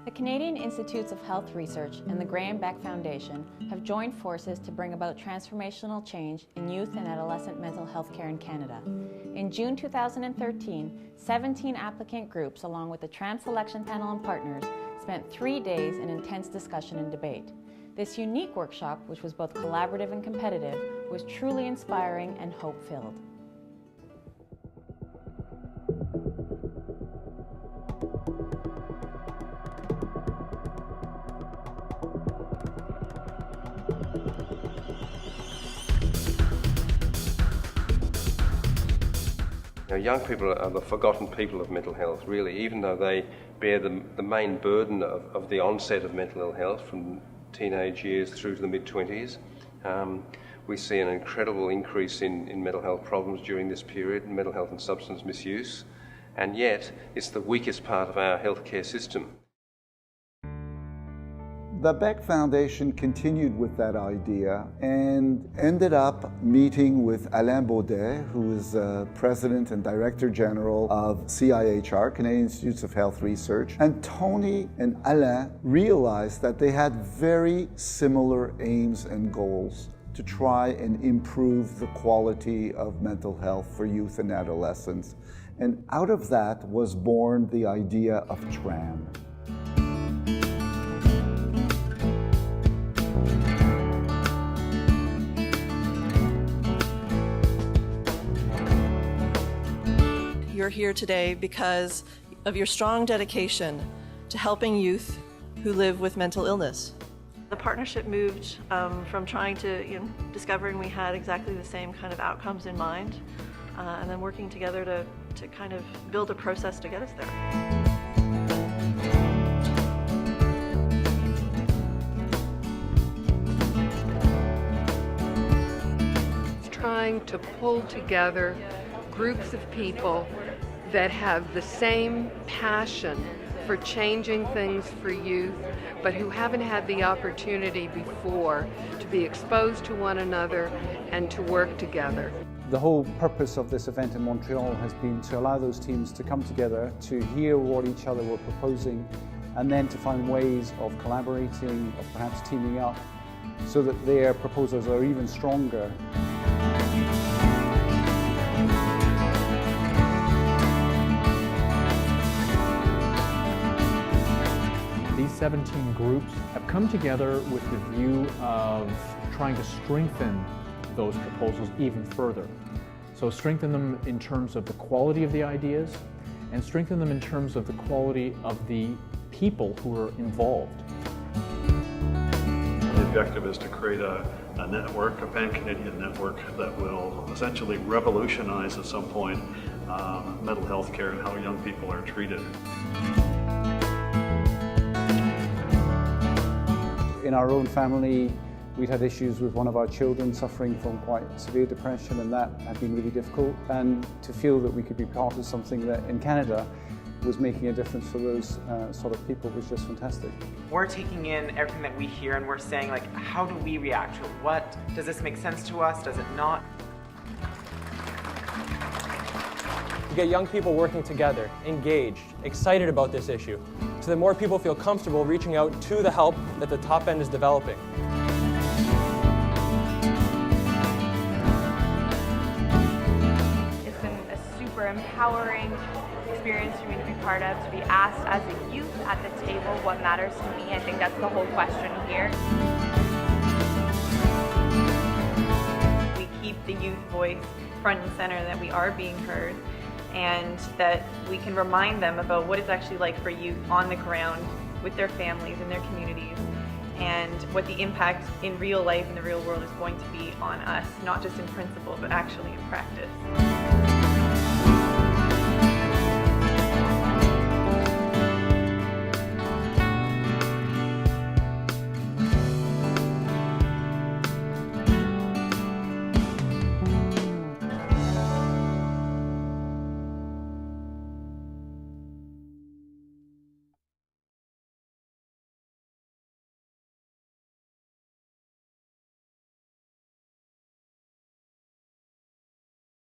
The Canadian Institutes of Health Research and the Boeckh Foundation have joined forces to bring about transformational change in youth and adolescent mental health care in Canada. In June 2013, 17 applicant groups, along with the Trans Selection Panel and partners, spent 3 days in intense discussion and debate. This unique workshop, which was both collaborative and competitive, was truly inspiring and hope-filled. Young people are the forgotten people of mental health, really, even though they bear the main burden of the onset of mental ill health from teenage years through to the mid-20s. We see an incredible increase in mental health problems during this period, mental health and substance misuse, and yet it's the weakest part of our healthcare system. The Boeckh Foundation continued with that idea and ended up meeting with Alain Baudet, who is President and Director General of CIHR, Canadian Institutes of Health Research. And Tony and Alain realized that they had very similar aims and goals to try and improve the quality of mental health for youth and adolescents. And out of that was born the idea of TRAM. You're here today because of your strong dedication to helping youth who live with mental illness. The partnership moved from trying to, discovering we had exactly the same kind of outcomes in mind, and then working together to kind of build a process to get us there. Trying to pull together groups of people that have the same passion for changing things for youth, but who haven't had the opportunity before to be exposed to one another and to work together. The whole purpose of this event in Montreal has been to allow those teams to come together, to hear what each other were proposing, and then to find ways of collaborating, of perhaps teaming up, so that their proposals are even stronger. These 17 groups have come together with the view of trying to strengthen those proposals even further. So strengthen them in terms of the quality of the ideas and strengthen them in terms of the quality of the people who are involved. The objective is to create a network, a pan-Canadian network that will essentially revolutionize at some point mental health care and how young people are treated. In our own family, we'd had issues with one of our children suffering from quite severe depression, and that had been really difficult. And to feel that we could be part of something that in Canada was making a difference for those sort of people was just fantastic. We're taking in everything that we hear and we're saying, like, how do we react to it? What, does this make sense to us? Does it not? You get young people working together, engaged, excited about this issue, so that more people feel comfortable reaching out to the help that the top end is developing. It's been a super empowering experience for me to be part of, to be asked as a youth at the table what matters to me. I think that's the whole question here. We keep the youth voice front and center, that we are being heard, and that we can remind them about what it's actually like for youth on the ground with their families and their communities, and what the impact in real life in the real world is going to be on us, not just in principle, but actually in practice.